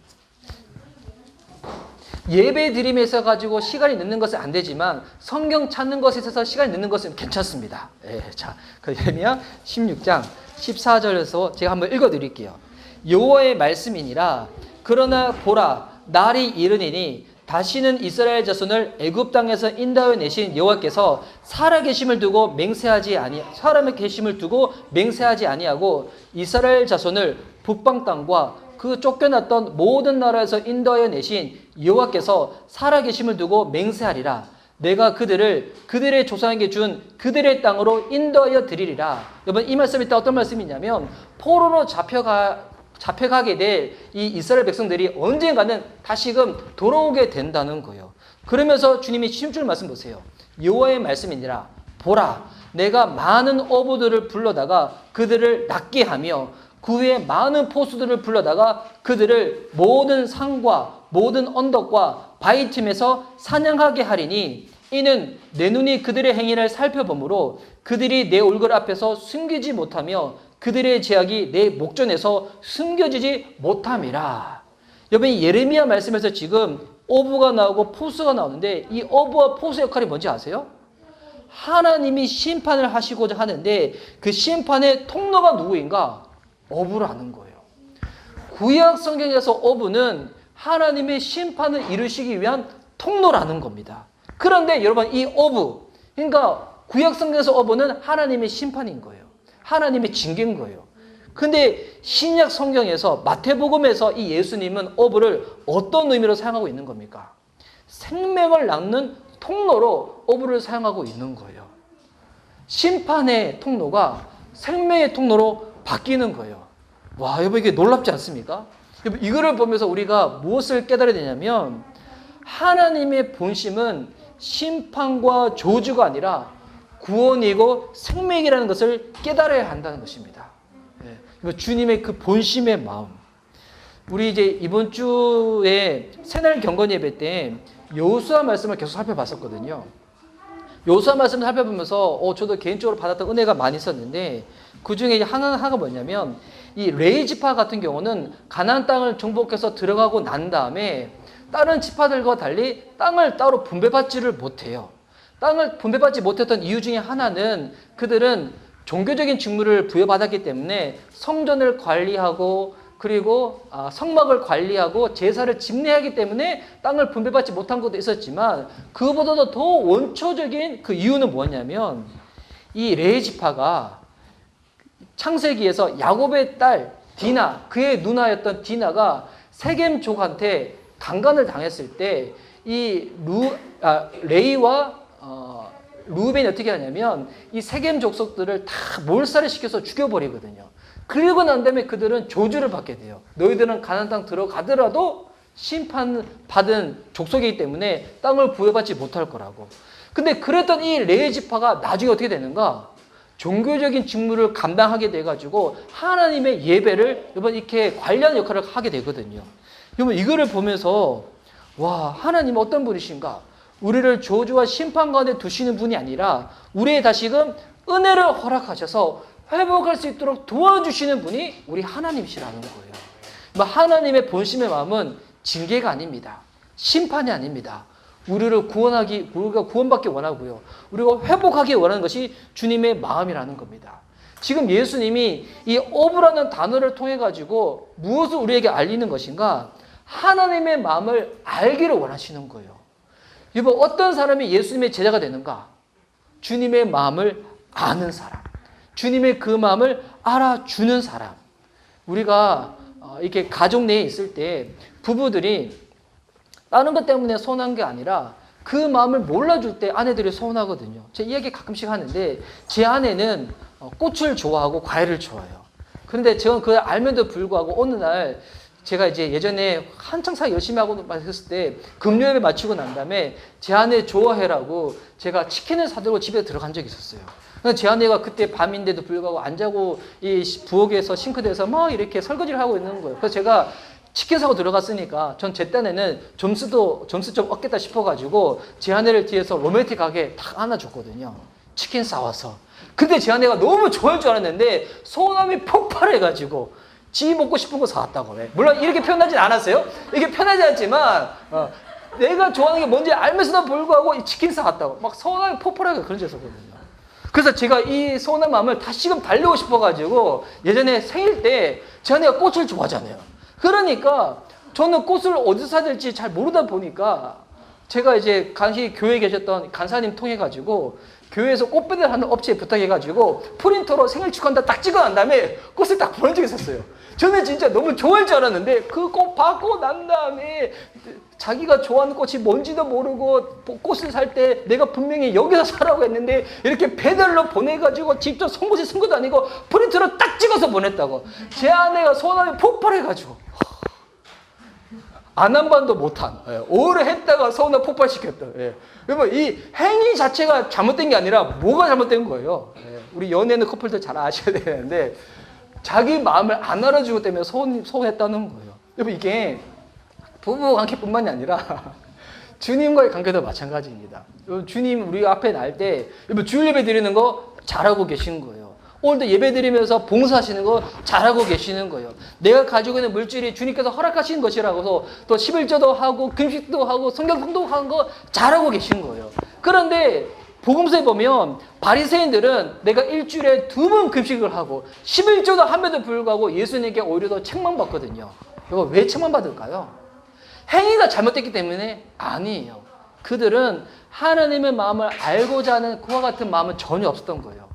예배 드림에 있어 가지고 시간이 늦는 것은 안 되지만 성경 찾는 것에 있어서 시간이 늦는 것은 괜찮습니다. 자, 그 예레미야 16장 14절에서 제가 한번 읽어드릴게요. 여호와의 말씀이니라. 그러나 보라, 날이 이르니니 다시는 이스라엘 자손을 애굽 땅에서 인도하여 내신 여호와께서 살아계심을 두고 맹세하지 아니하고 이스라엘 자손을 북방 땅과 그 쫓겨났던 모든 나라에서 인도하여 내신 여호와께서 살아계심을 두고 맹세하리라. 내가 그들의 조상에게 준 그들의 땅으로 인도하여 드리리라. 여러분, 이 말씀이 또 어떤 말씀이냐면 포로로 잡혀가게 될 이 이스라엘 백성들이 언젠가는 다시금 돌아오게 된다는 거예요. 그러면서 주님이 16절 말씀 보세요. 여호와의 말씀이니라. 보라, 내가 많은 어부들을 불러다가 그들을 낚게 하며 그 후에 많은 포수들을 불러다가 그들을 모든 산과 모든 언덕과 바위 틈에서 사냥하게 하리니 이는 내 눈이 그들의 행위를 살펴보므로 그들이 내 얼굴 앞에서 숨기지 못하며 그들의 제약이 내 목전에서 숨겨지지 못함이라. 여러분, 예레미야 말씀에서 지금 어부가 나오고 포수가 나오는데 이 어부와 포수 역할이 뭔지 아세요? 하나님이 심판을 하시고자 하는데 그 심판의 통로가 누구인가? 어부라는 거예요. 구약 성경에서 어부는 하나님의 심판을 이루시기 위한 통로라는 겁니다. 그런데 여러분, 이 어부, 그러니까 구약 성경에서 어부는 하나님의 심판인 거예요. 하나님의 징계인 거예요. 근데 신약 성경에서 마태복음에서 이 예수님은 어부를 어떤 의미로 사용하고 있는 겁니까? 생명을 낳는 통로로 어부를 사용하고 있는 거예요. 심판의 통로가 생명의 통로로 바뀌는 거예요. 와, 여러분, 이게 놀랍지 않습니까? 여러분, 이거를 보면서 우리가 무엇을 깨달아야 되냐면 하나님의 본심은 심판과 저주가 아니라 구원이고 생명이라는 것을 깨달아야 한다는 것입니다. 주님의 그 본심의 마음. 우리 이제 이번 주에 새날 경건 예배 때 여호수아 말씀을 계속 살펴봤었거든요. 여호수아 말씀을 살펴보면서 저도 개인적으로 받았던 은혜가 많이 있었는데 그 중에 하나가 뭐냐면 이 레위 지파 같은 경우는 가나안 땅을 정복해서 들어가고 난 다음에 다른 지파들과 달리 땅을 따로 분배받지를 못해요. 땅을 분배받지 못했던 이유 중에 하나는 그들은 종교적인 직무를 부여받았기 때문에 성전을 관리하고 그리고 성막을 관리하고 제사를 집례하기 때문에 땅을 분배받지 못한 것도 있었지만 그보다도 더 원초적인 그 이유는 뭐냐면 이 레위 지파가 창세기에서 야곱의 딸 디나, 그의 누나였던 디나가 세겜족한테 강간을 당했을 때 이 레위와 루벤이 어떻게 하냐면 이 세겜 족속들을 다 몰살을 시켜서 죽여버리거든요. 그리고 난 다음에 그들은 저주를 받게 돼요. 너희들은 가나안 땅 들어가더라도 심판받은 족속이기 때문에 땅을 부여받지 못할 거라고. 근데 그랬던 이 레위 지파가 나중에 어떻게 되는가? 종교적인 직무를 감당하게 돼가지고 하나님의 예배를 여러분 이렇게 관리하는 역할을 하게 되거든요. 여러분, 이거를 보면서 와, 하나님은 어떤 분이신가? 우리를 저주와 심판 가운데 두시는 분이 아니라 우리의 다시금 은혜를 허락하셔서 회복할 수 있도록 도와주시는 분이 우리 하나님이시라는 거예요. 하나님의 본심의 마음은 징계가 아닙니다. 심판이 아닙니다. 우리가 구원받기 원하고요. 우리가 회복하기 원하는 것이 주님의 마음이라는 겁니다. 지금 예수님이 이 어부라는 단어를 통해 가지고 무엇을 우리에게 알리는 것인가? 하나님의 마음을 알기를 원하시는 거예요. 여러분, 어떤 사람이 예수님의 제자가 되는가? 주님의 마음을 아는 사람. 주님의 그 마음을 알아주는 사람. 우리가 이렇게 가족 내에 있을 때 부부들이 다른 것 때문에 서운한 게 아니라 그 마음을 몰라줄 때 아내들이 서운하거든요. 제가 이야기 가끔씩 하는데 제 아내는 꽃을 좋아하고 과일을 좋아해요. 그런데 저는 그걸 알면도 불구하고 어느 날 제가 이제 예전에 한창 사역 열심히 하고 했을 때 금요일에 마치고 난 다음에 제 아내 좋아해라고 제가 치킨을 사들고 집에 들어간 적이 있었어요. 제 아내가 그때 밤인데도 불구하고 안 자고 이 부엌에서 싱크대에서 막 이렇게 설거지를 하고 있는 거예요. 그래서 제가 치킨 사고 들어갔으니까 전 제 딴에는 점수 좀 얻겠다 싶어가지고 제 아내를 뒤에서 로맨틱하게 딱 안아줬거든요. 치킨 싸와서. 근데 제 아내가 너무 좋아할 줄 알았는데 서운함이 폭발해가지고 지 먹고 싶은 거 사왔다고. 물론 이렇게 표현하진 않았어요. 이게 편하지 않지만 내가 좋아하는 게 뭔지 알면서도 불구하고 이 치킨 사왔다고 막 서운함이 폭발하게 그런 적이 있었거든요. 그래서 제가 이 서운한 마음을 다시금 달래고 싶어가지고 예전에 생일 때 제 아내가 꽃을 좋아하잖아요. 그러니까 저는 꽃을 어디서 사야 될지 잘 모르다 보니까 제가 이제 당시 교회에 계셨던 간사님 통해가지고 교회에서 꽃배달 하는 업체에 부탁해가지고 프린터로 생일 축하한다 딱 찍어난 다음에 꽃을 딱 보낸 적이 있었어요. 저는 진짜 너무 좋아할 줄 알았는데 그 꽃 받고 난 다음에 자기가 좋아하는 꽃이 뭔지도 모르고 꽃을 살 때 내가 분명히 여기서 사라고 했는데 이렇게 배달로 보내가지고 직접 송곳이 쓴 것도 아니고 프린터로 딱 찍어서 보냈다고. 제 아내가 서운함이 폭발해가지고 안 한 번도 못한 오래 했다가 서운함 폭발시켰다. 여러분, 이 행위 자체가 잘못된 게 아니라 뭐가 잘못된 거예요. 우리 연애는 커플들 잘 아셔야 되는데 자기 마음을 안 알아주고 때문에 서운했다는 거예요. 여러분, 이게 부부 관계뿐만이 아니라 주님과의 관계도 마찬가지입니다. 여러분, 주님 우리 앞에 날 때 여러분 주일 예배 드리는 거 잘하고 계시는 거예요. 오늘도 예배 드리면서 봉사하시는 거 잘하고 계시는 거예요. 내가 가지고 있는 물질이 주님께서 허락하신 것이라고서 또 11조도 하고 금식도 하고 성경 통독하는 거 잘하고 계신 거예요. 그런데 복음서에 보면 바리새인들은 내가 일주일에 2번 금식을 하고 11조도 함에도 불구하고 예수님께 오히려 더 책망받거든요. 이거 왜 책망받을까요? 행위가 잘못됐기 때문에 아니에요. 그들은 하나님의 마음을 알고자 하는 그와 같은 마음은 전혀 없었던 거예요.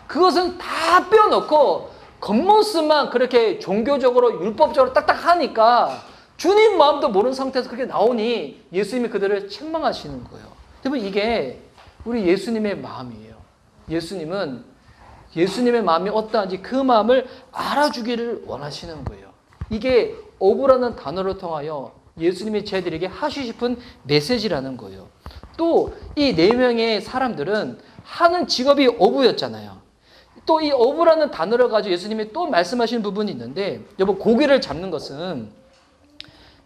그것은 다 빼어놓고 겉모습만 그렇게 종교적으로 율법적으로 딱딱 하니까 주님 마음도 모르는 상태에서 그렇게 나오니 예수님이 그들을 책망하시는 거예요. 여러분, 이게 우리 예수님의 마음이에요. 예수님은 예수님의 마음이 어떠한지 그 마음을 알아주기를 원하시는 거예요. 이게 어부라는 단어를 통하여 예수님이 저희들에게 하시고 싶은 메시지라는 거예요. 또 이 4명의 사람들은 하는 직업이 어부였잖아요. 또 이 어부라는 단어를 가지고 예수님이 또 말씀하시는 부분이 있는데, 여러분, 고기를 잡는 것은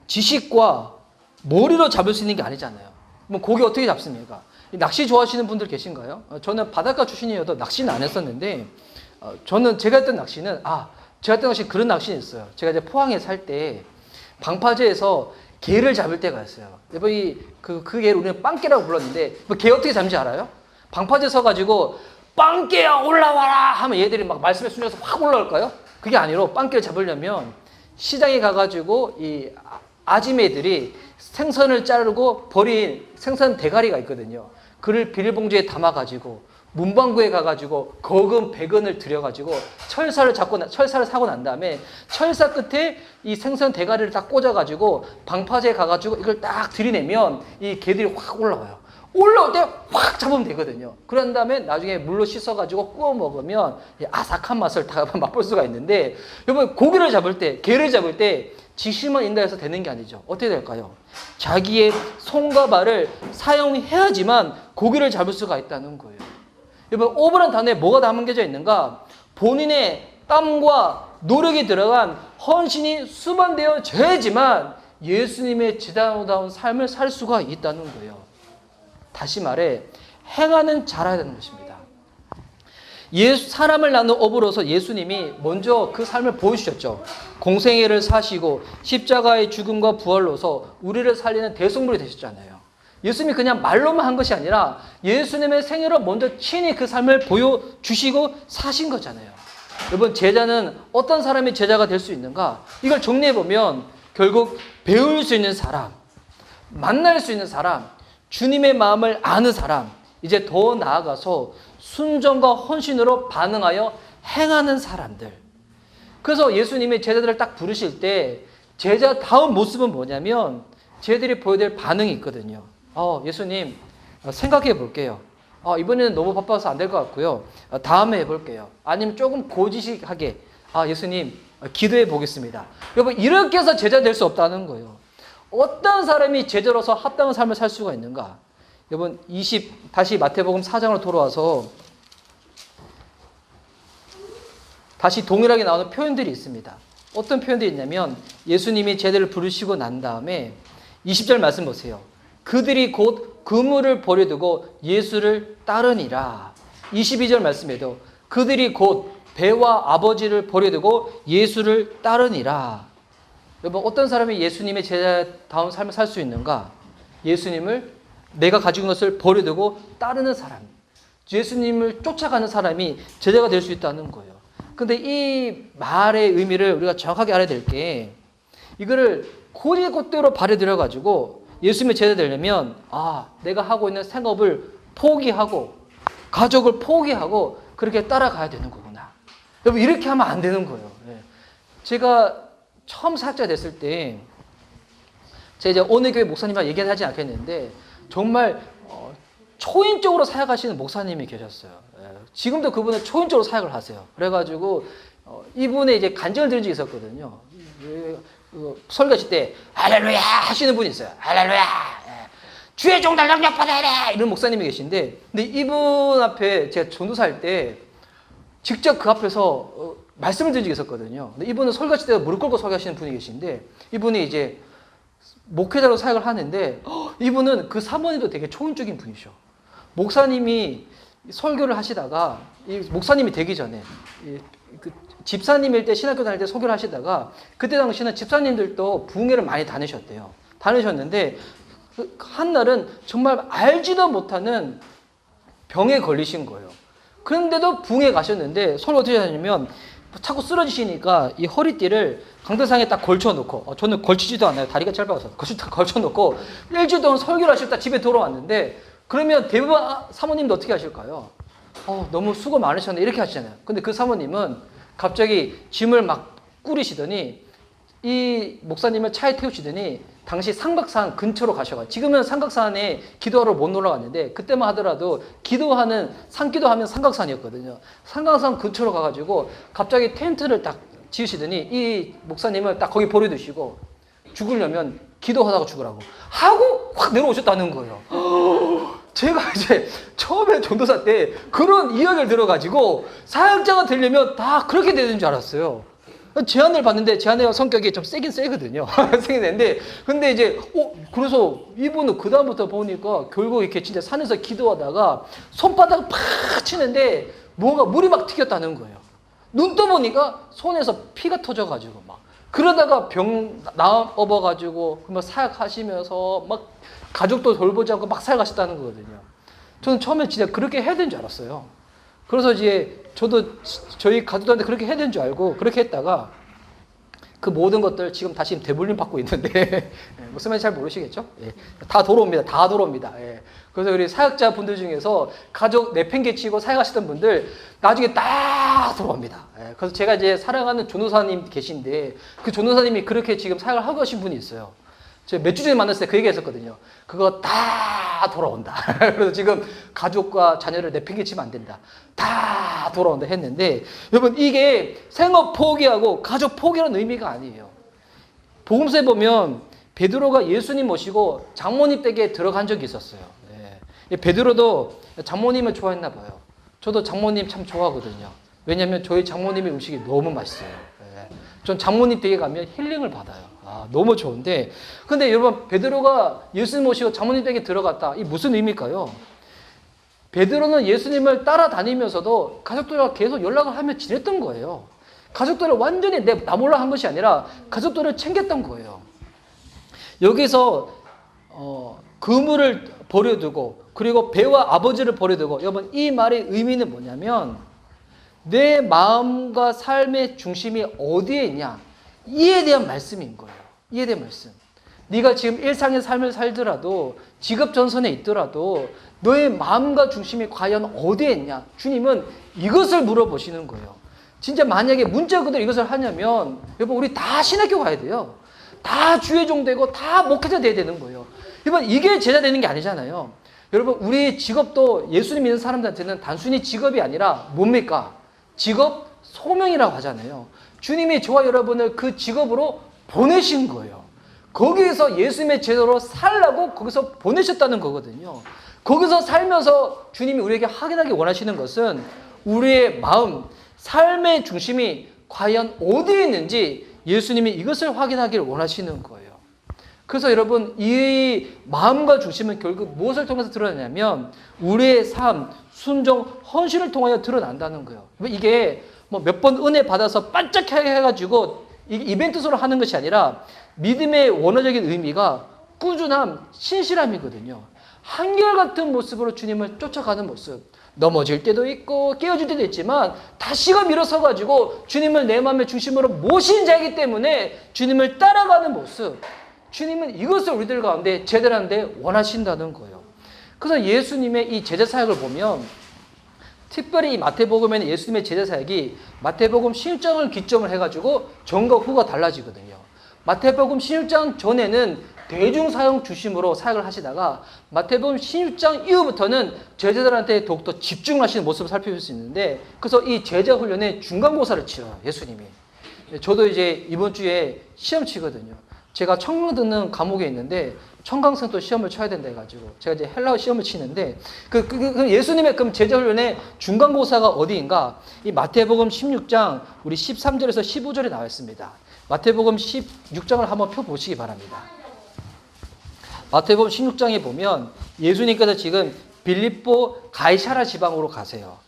지식과 머리로 잡을 수 있는 게 아니잖아요. 뭐 고기 어떻게 잡습니까? 낚시 좋아하시는 분들 계신가요? 저는 바닷가 출신이어도 낚시는 안 했었는데, 제가 했던 낚시는 그런 낚시는 있어요. 제가 이제 포항에 살 때 방파제에서 게를 잡을 때가 있어요. 여러분, 그 게를 우리는 빵게라고 불렀는데, 게 어떻게 잡는지 알아요? 방파제 서가지고 빵게야 올라와라 하면 얘들이 막 말씀에 순종해서 확 올라올까요? 그게 아니라 빵게를 잡으려면 시장에 가가지고 이 아지매들이 생선을 자르고 버린 생선 대가리가 있거든요. 그를 비닐봉지에 담아가지고 문방구에 가가지고 거금 100원을 들여가지고 철사를 사고 난 다음에 철사 끝에 이 생선 대가리를 딱 꽂아가지고 방파제에 가가지고 이걸 딱 들이내면 이 개들이 확 올라와요. 올라올 때 확 잡으면 되거든요. 그런 다음에 나중에 물로 씻어가지고 구워 먹으면 아삭한 맛을 다 맛볼 수가 있는데, 여러분, 고기를 잡을 때, 게를 잡을 때 지식만 인다해서 되는 게 아니죠. 어떻게 될까요? 자기의 손과 발을 사용해야지만 고기를 잡을 수가 있다는 거예요. 여러분, 어부란 단어에 뭐가 담겨져 있는가? 본인의 땀과 노력이 들어간 헌신이 수반되어져야지만 예수님의 지다운 삶을 살 수가 있다는 거예요. 다시 말해, 행하는 자라야 되는 것입니다. 사람을 낳는 어부로서 예수님이 먼저 그 삶을 보여주셨죠. 공생애를 사시고 십자가의 죽음과 부활로서 우리를 살리는 대속물이 되셨잖아요. 예수님이 그냥 말로만 한 것이 아니라 예수님의 생애로 먼저 친히 그 삶을 보여주시고 사신 거잖아요. 여러분, 제자는 어떤 사람이 제자가 될 수 있는가? 이걸 정리해보면 결국 배울 수 있는 사람, 만날 수 있는 사람, 주님의 마음을 아는 사람, 이제 더 나아가서 순종과 헌신으로 반응하여 행하는 사람들. 그래서 예수님이 제자들을 딱 부르실 때 제자다운 모습은 뭐냐면 제자들이 보여야 반응이 있거든요. 예수님, 생각해 볼게요. 이번에는 너무 바빠서 안 될 것 같고요. 다음에 해볼게요. 아니면 조금 고지식하게, 예수님, 기도해 보겠습니다. 여러분, 이렇게 해서 제자 될 수 없다는 거예요. 어떤 사람이 제자로서 합당한 삶을 살 수가 있는가? 여러분, 다시 마태복음 4장으로 돌아와서 다시 동일하게 나오는 표현들이 있습니다. 어떤 표현들이 있냐면 예수님이 제자들을 부르시고 난 다음에 20절 말씀 보세요. 그들이 곧 그물을 버려두고 예수를 따르니라. 22절 말씀에도 그들이 곧 배와 아버지를 버려두고 예수를 따르니라. 여러분, 어떤 사람이 예수님의 제자다운 삶을 살 수 있는가? 예수님을 내가 가지고 있는 것을 버려두고 따르는 사람, 예수님을 쫓아가는 사람이 제자가 될 수 있다는 거예요. 근데 이 말의 의미를 우리가 정확하게 알아야 될 게, 이거를 곧대로 받아들여가지고 예수님의 제자 되려면 내가 하고 있는 생업을 포기하고 가족을 포기하고 그렇게 따라가야 되는 거구나. 여러분, 이렇게 하면 안 되는 거예요. 제가 처음 사역자 됐을 때 제가 이제 어느 교회 목사님과 얘기는 하지 않겠는데 정말 초인적으로 사역하시는 목사님이 계셨어요. 지금도 그분은 초인적으로 사역을 하세요. 그래가지고 이분의 이제 간증을 들은 적이 있었거든요. 설교하실 때 할렐루야 하시는 분이 있어요. 할렐루야, 주의 종들 능력 받아야 돼, 이런 목사님이 계신데, 근데 이분 앞에 제가 전도사할 때 직접 그 앞에서 말씀을 드린 적이 있었거든요. 근데 이분은 설교하실 때 무릎 꿇고 설교하시는 분이 계신데 이분이 이제 목회자로 사역을 하는데 이분은 그 사모님도 되게 초인적인 분이셔. 목사님이 설교를 하시다가 이 목사님이 되기 전에 그 집사님일 때 신학교 다닐 때 설교를 하시다가 그때 당시는 집사님들도 부흥회를 많이 다니셨대요. 다니셨는데 한 날은 정말 알지도 못하는 병에 걸리신 거예요. 그런데도 부흥회 가셨는데 서로 어떻게 하냐면 자꾸 쓰러지시니까 이 허리띠를 강대상에 딱 걸쳐놓고 저는 걸치지도 않아요. 다리가 짧아서 걸쳐놓고 일주일 동안 설교를 하셨다 집에 돌아왔는데 그러면 대부분 사모님도 어떻게 하실까요? 너무 수고 많으셨네 이렇게 하시잖아요. 근데 그 사모님은 갑자기 짐을 막 꾸리시더니 이 목사님을 차에 태우시더니 당시 삼각산 근처로 가셔가지고 지금은 삼각산에 기도하러 못 올라갔는데 그때만 하더라도 산기도하면 삼각산이었거든요. 삼각산 근처로 가가지고 갑자기 텐트를 딱 지으시더니 이 목사님을 딱 거기 버려두시고 죽으려면 기도하다가 죽으라고 하고 확 내려오셨다는 거예요. 제가 이제 처음에 전도사 때 그런 이야기를 들어가지고 사역자가 되려면 다 그렇게 되는 줄 알았어요. 제안을 받는데 제안의 성격이 좀 세긴 세거든요. 세긴 되는데 근데 이제 그래서 이분은 그 다음부터 보니까 결국 이렇게 진짜 산에서 기도하다가 손바닥 팍 치는데 뭔가 물이 막 튀겼다는 거예요. 눈 떠보니까 손에서 피가 터져가지고 막 그러다가 병 업어가지고 막 사역하시면서 막 가족도 돌보지 않고 막 사역하셨다는 거거든요. 저는 처음에 진짜 그렇게 해야 되는 줄 알았어요. 그래서 이제 저도 저희 가족들한테 그렇게 해야 되는 줄 알고 그렇게 했다가 그 모든 것들 지금 다시 되물림 받고 있는데 무슨 말인지 잘 모르시겠죠? 다 돌아옵니다. 다 돌아옵니다. 그래서 우리 사역자 분들 중에서 가족 내팽개치고 사역하시던 분들 나중에 다 돌아옵니다. 그래서 제가 이제 사랑하는 전도사님 계신데 그 전도사님이 그렇게 지금 사역을 하고 계신 분이 있어요. 제가 몇 주 전에 만났을 때 그 얘기 했었거든요. 그거 다 돌아온다. 그래서 지금 가족과 자녀를 내팽개치면 안 된다. 다 돌아온다 했는데 여러분 이게 생업 포기하고 가족 포기라는 의미가 아니에요. 복음서에 보면 베드로가 예수님 모시고 장모님 댁에 들어간 적이 있었어요. 베드로도 장모님을 좋아했나 봐요. 저도 장모님 참 좋아하거든요. 왜냐하면 저희 장모님의 음식이 너무 맛있어요. 전 장모님 댁에 가면 힐링을 받아요. 너무 좋은데 근데 여러분 베드로가 예수님 모시고 장모님 댁에 들어갔다. 이 무슨 의미일까요? 베드로는 예수님을 따라다니면서도 가족들과 계속 연락을 하며 지냈던 거예요. 가족들을 완전히 나 몰라 한 것이 아니라 가족들을 챙겼던 거예요. 여기서 그물을 버려두고 그리고 배와 아버지를 버려두고 여러분 이 말의 의미는 뭐냐면 내 마음과 삶의 중심이 어디에 있냐 이에 대한 말씀인 거예요. 이에 대한 말씀. 네가 지금 일상의 삶을 살더라도 직업 전선에 있더라도 너의 마음과 중심이 과연 어디에 있냐 주님은 이것을 물어보시는 거예요. 진짜 만약에 문자 그대로 이것을 하냐면 여러분 우리 다 신학교 가야 돼요. 다 주의종 되고 다 목회자 돼야 되는 거예요. 여러분 이게 제자 되는 게 아니잖아요. 여러분 우리 직업도 예수님 믿는 사람들한테는 단순히 직업이 아니라 뭡니까? 직업 소명이라고 하잖아요. 주님이 저와 여러분을 그 직업으로 보내신 거예요. 거기에서 예수님의 제자로 살라고 거기서 보내셨다는 거거든요. 거기서 살면서 주님이 우리에게 확인하기 원하시는 것은 우리의 마음, 삶의 중심이 과연 어디에 있는지 예수님이 이것을 확인하기를 원하시는 거예요. 그래서 여러분 이 마음과 중심은 결국 무엇을 통해서 드러나냐면 우리의 삶, 순종, 헌신을 통하여 드러난다는 거예요. 이게 뭐 몇 번 은혜 받아서 반짝하게 해가지고 이벤트소로 하는 것이 아니라 믿음의 원어적인 의미가 꾸준함, 신실함이거든요. 한결같은 모습으로 주님을 쫓아가는 모습. 넘어질 때도 있고 깨어질 때도 있지만 다시금 일어서가지고 주님을 내 마음의 중심으로 모신 자이기 때문에 주님을 따라가는 모습. 주님은 이것을 우리들 가운데 제대로하는데 원하신다는 거예요. 그래서 예수님의 이 제자 사역을 보면 특별히 이 마태복음에는 예수님의 제자 사역이 마태복음 16장을 기점을 해가지고 전과 후가 달라지거든요. 마태복음 16장 전에는 대중사역 중심으로 사역을 하시다가 마태복음 16장 이후부터는 제자들한테 더욱더 집중하시는 모습을 살펴볼 수 있는데 그래서 이 제자 훈련에 중간고사를 치러요. 예수님이. 저도 이제 이번 주에 시험 치거든요. 제가 청강 듣는 과목에 있는데 청강생 또 시험을 쳐야 된다 해가지고 제가 이제 헬라어 시험을 치는데 그 예수님의 그럼 제자훈련의 중간고사가 어디인가? 이 마태복음 16장 우리 13절에서 15절에 나와 있습니다. 마태복음 16장을 한번 펴보시기 바랍니다. 마태복음 16장에 보면 예수님께서 지금 빌립보 가이사라 지방으로 가세요.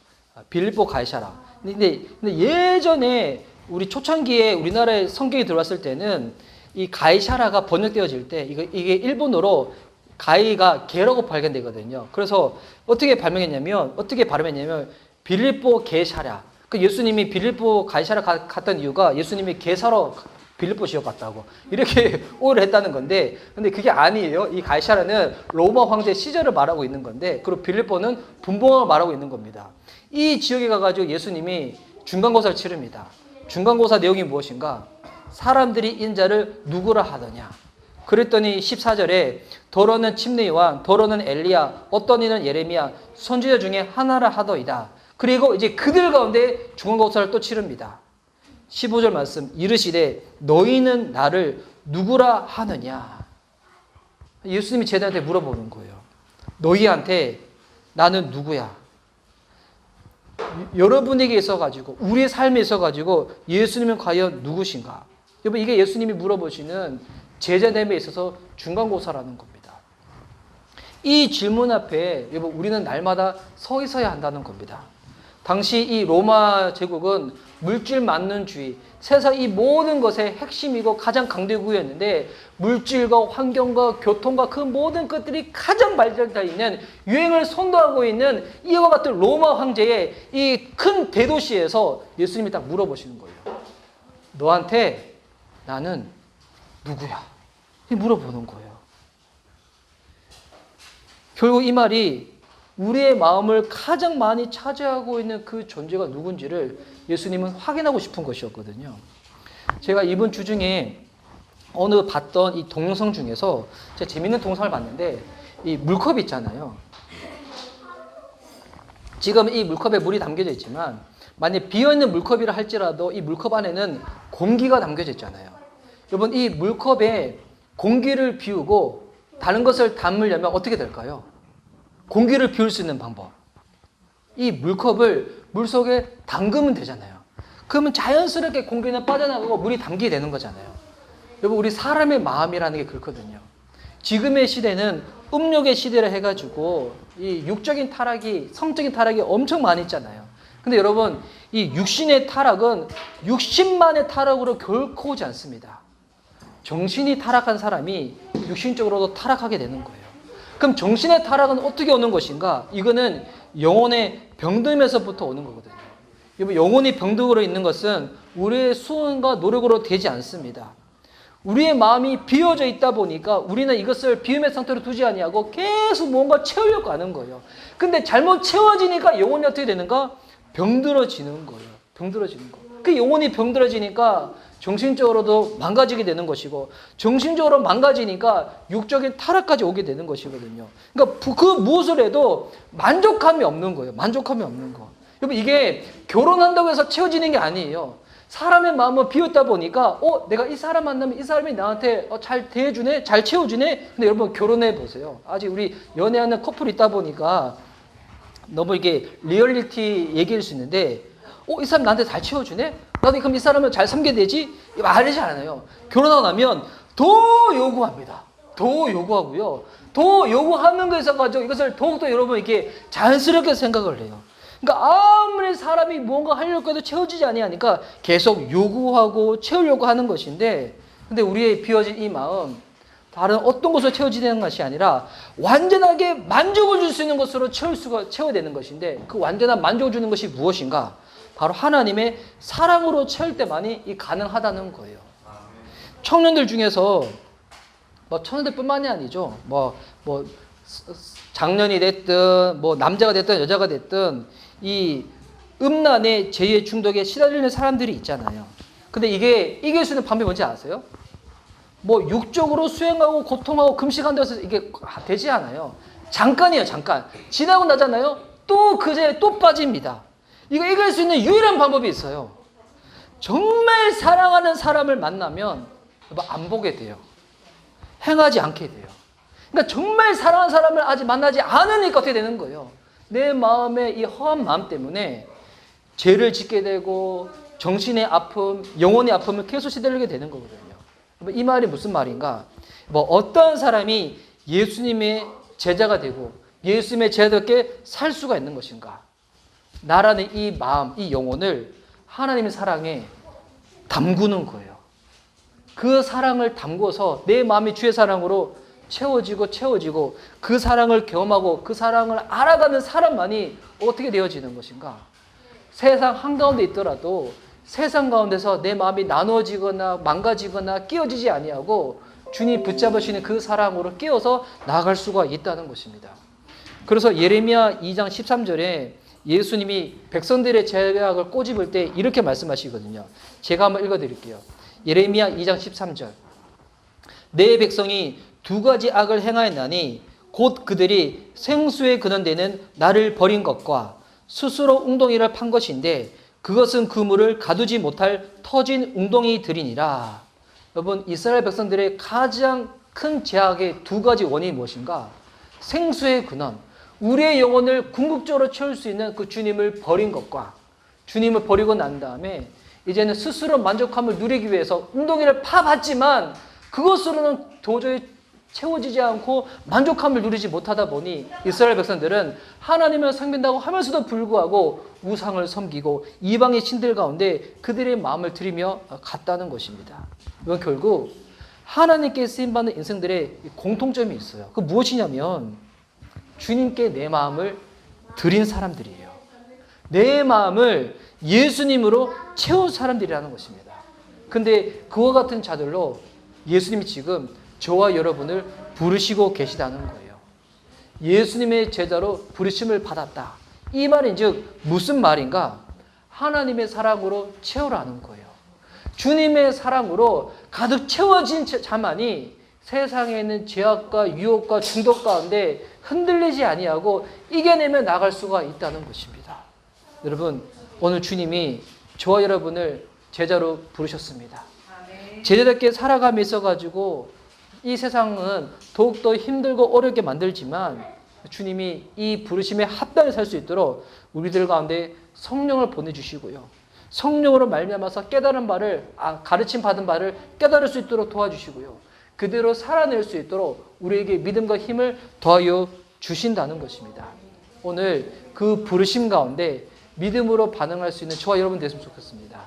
빌립보 가이사라. 근데 예전에 우리 초창기에 우리나라에 성경이 들어왔을 때는 이 가이사라가 번역되어질 때 이게 일본어로 가이가 개라고 발견되거든요. 그래서 어떻게 발음했냐면 빌립보 게사랴. 그 예수님이 빌립보 가이사라 갔던 이유가 예수님이 게사로 빌립보 지역 갔다고 이렇게 오해를 했다는 건데, 근데 그게 아니에요. 이 가이사라는 로마 황제 시절을 말하고 있는 건데, 그리고 빌립보는 분봉을 말하고 있는 겁니다. 이 지역에 가가지고 예수님이 중간고사를 치릅니다. 중간고사 내용이 무엇인가? 사람들이 인자를 누구라 하더냐? 그랬더니 14절에 더러는 침례 요한, 더러는 엘리야, 어떤 이는 예레미야, 선지자 중에 하나라 하더이다. 그리고 이제 그들 가운데 중간고사를 또 치릅니다. 15절 말씀, 이르시되 너희는 나를 누구라 하느냐? 예수님이 제자한테 물어보는 거예요. 너희한테 나는 누구야? 여러분에게 있어가지고, 우리의 삶에 있어가지고 예수님은 과연 누구신가? 여러분, 이게 예수님이 물어보시는 제자됨에 있어서 중간고사라는 겁니다. 이 질문 앞에 여러분, 우리는 날마다 서 있어야 한다는 겁니다. 당시 이 로마 제국은 물질 만능주의, 세상 이 모든 것의 핵심이고 가장 강대국이었는데, 물질과 환경과 교통과 그 모든 것들이 가장 발전되어 있는, 유행을 선도하고 있는 이와 같은 로마 황제의 이 큰 대도시에서 예수님이 딱 물어보시는 거예요. 너한테 나는 누구야? 물어보는 거예요. 결국 이 말이 우리의 마음을 가장 많이 차지하고 있는 그 존재가 누군지를 예수님은 확인하고 싶은 것이었거든요. 제가 이번 주 중에 어느 봤던 이 동영상 중에서 제가 재밌는 동영상을 봤는데, 이 물컵 있잖아요. 지금 이 물컵에 물이 담겨져 있지만 만약 비어있는 물컵이라 할지라도 이 물컵 안에는 공기가 담겨져 있잖아요. 여러분, 이 물컵에 공기를 비우고 다른 것을 담으려면 어떻게 될까요? 공기를 비울 수 있는 방법. 이 물컵을 물속에 담그면 되잖아요. 그러면 자연스럽게 공기는 빠져나가고 물이 담기게 되는 거잖아요. 여러분, 우리 사람의 마음이라는 게 그렇거든요. 지금의 시대는 음욕의 시대를 해가지고 이 육적인 타락이, 성적인 타락이 엄청 많이 있잖아요. 근데 여러분, 이 육신의 타락은 육신만의 타락으로 결코 오지 않습니다. 정신이 타락한 사람이 육신적으로도 타락하게 되는 거예요. 그럼 정신의 타락은 어떻게 오는 것인가? 이거는 영혼의 병듦에서부터 오는 거거든요. 여러분, 영혼이 병들어 있는 것은 우리의 수원과 노력으로 되지 않습니다. 우리의 마음이 비어져 있다 보니까 우리는 이것을 비움의 상태로 두지 아니하고 계속 뭔가 채우려고 하는 거예요. 근데 잘못 채워지니까 영혼이 어떻게 되는가? 병들어지는 거예요. 병들어지는 거. 그 영혼이 병들어지니까 정신적으로도 망가지게 되는 것이고, 정신적으로 망가지니까 육적인 타락까지 오게 되는 것이거든요. 그러니까 그 무엇을 해도 만족감이 없는 거예요. 만족감이 없는 거. 여러분, 이게 결혼한다고 해서 채워지는 게 아니에요. 사람의 마음은 비었다 보니까 내가 이 사람 만나면 이 사람이 나한테 잘 대해주네, 잘 채워주네. 근데 여러분, 결혼해 보세요. 아직 우리 연애하는 커플이 있다 보니까 너무 이게 리얼리티 얘기일 수 있는데, 이 사람 나한테 잘 채워주네? 나도 그럼 이 사람을 잘 섬겨야 되지? 말이지 않아요. 결혼하고 나면 더 요구합니다. 더 요구하고요. 더 요구하는 것에서 가지고 이것을 더욱더 여러분 이렇게 자연스럽게 생각을 해요. 그러니까 아무리 사람이 뭔가 하려고 해도 채워지지 아니하니까 계속 요구하고 채우려고 하는 것인데, 근데 우리의 비워진 이 마음, 다른 어떤 것으로 채워지는 것이 아니라 완전하게 만족을 줄 수 있는 것으로 채워야 되는 것인데, 그 완전한 만족을 주는 것이 무엇인가? 바로 하나님의 사랑으로 채울 때만이 가능하다는 거예요. 청년들 중에서 청년들뿐만이 아니죠. 장년이 됐든 남자가 됐든 여자가 됐든 이 음란의 죄의 중독에 시달리는 사람들이 있잖아요. 근데 이게 이길 수 있는 방법이 뭔지 아세요? 육적으로 수행하고 고통하고 금식한다고 해서 이게 되지 않아요. 잠깐이에요, 잠깐. 지나고 나잖아요. 또 그 죄에 또 빠집니다. 이거 이길 수 있는 유일한 방법이 있어요. 정말 사랑하는 사람을 만나면 안 보게 돼요. 행하지 않게 돼요. 그러니까 정말 사랑하는 사람을 아직 만나지 않으니까 어떻게 되는 거예요? 내 마음의 이 허한 마음 때문에 죄를 짓게 되고 정신의 아픔, 영혼의 아픔을 계속 시달리게 되는 거거든요. 이 말이 무슨 말인가? 어떤 사람이 예수님의 제자가 되고 예수님의 제자답게 살 수가 있는 것인가? 나라는 이 마음, 이 영혼을 하나님의 사랑에 담그는 거예요. 그 사랑을 담궈서 내 마음이 주의 사랑으로 채워지고 그 사랑을 경험하고 그 사랑을 알아가는 사람만이 어떻게 되어지는 것인가? 세상 한가운데 있더라도 세상 가운데서 내 마음이 나누어지거나 망가지거나 끼어지지 아니하고 주님 붙잡으시는 그 사랑으로 끼어서 나아갈 수가 있다는 것입니다. 그래서 예레미야 2장 13절에 예수님이 백성들의 죄악을 꼬집을 때 이렇게 말씀하시거든요. 제가 한번 읽어드릴게요. 예레미야 2장 13절. 내 백성이 두 가지 악을 행하였나니 곧 그들이 생수에 근원되는 나를 버린 것과 스스로 웅덩이를 판 것인데 그것은 그 물을 가두지 못할 터진 웅덩이들이니라. 여러분, 이스라엘 백성들의 가장 큰 죄악의 두 가지 원인이 무엇인가? 생수의 근원, 우리의 영혼을 궁극적으로 채울 수 있는 그 주님을 버린 것과 주님을 버리고 난 다음에 이제는 스스로 만족함을 누리기 위해서 웅덩이를 파봤지만 그것으로는 도저히 채워지지 않고 만족함을 누리지 못하다 보니 이스라엘 백성들은 하나님을 섬긴다고 하면서도 불구하고 우상을 섬기고 이방의 신들 가운데 그들의 마음을 들이며 갔다는 것입니다. 이건 결국 하나님께 쓰임받는 인생들의 공통점이 있어요. 그 무엇이냐면 주님께 내 마음을 드린 사람들이에요. 내 마음을 예수님으로 채운 사람들이라는 것입니다. 근데 그와 같은 자들로 예수님이 지금 저와 여러분을 부르시고 계시다는 거예요. 예수님의 제자로 부르심을 받았다. 이 말은 즉 무슨 말인가? 하나님의 사랑으로 채우라는 거예요. 주님의 사랑으로 가득 채워진 자만이 세상에 있는 죄악과 유혹과 중독 가운데 흔들리지 아니하고 이겨내며 나갈 수가 있다는 것입니다. 여러분, 오늘 주님이 저와 여러분을 제자로 부르셨습니다. 제자답게 살아감에 있어가지고 이 세상은 더욱더 힘들고 어렵게 만들지만 주님이 이 부르심에 합당히 살 수 있도록 우리들 가운데 성령을 보내주시고요. 성령으로 말미암아서 깨달은 바를 가르침 받은 바를 깨달을 수 있도록 도와주시고요. 그대로 살아낼 수 있도록 우리에게 믿음과 힘을 더하여 주신다는 것입니다. 오늘 그 부르심 가운데 믿음으로 반응할 수 있는 저와 여러분 됐으면 좋겠습니다.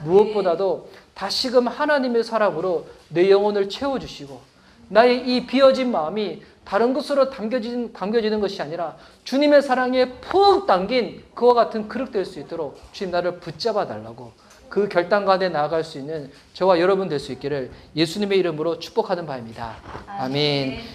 무엇보다도 다시금 하나님의 사랑으로 내 영혼을 채워주시고 나의 이 비어진 마음이 다른 것으로 담겨지는 것이 아니라 주님의 사랑에 푹 담긴 그와 같은 그릇 될 수 있도록 주님 나를 붙잡아 달라고 그 결단 가운데 나아갈 수 있는 저와 여러분 될 수 있기를 예수님의 이름으로 축복하는 바입니다. 아멘.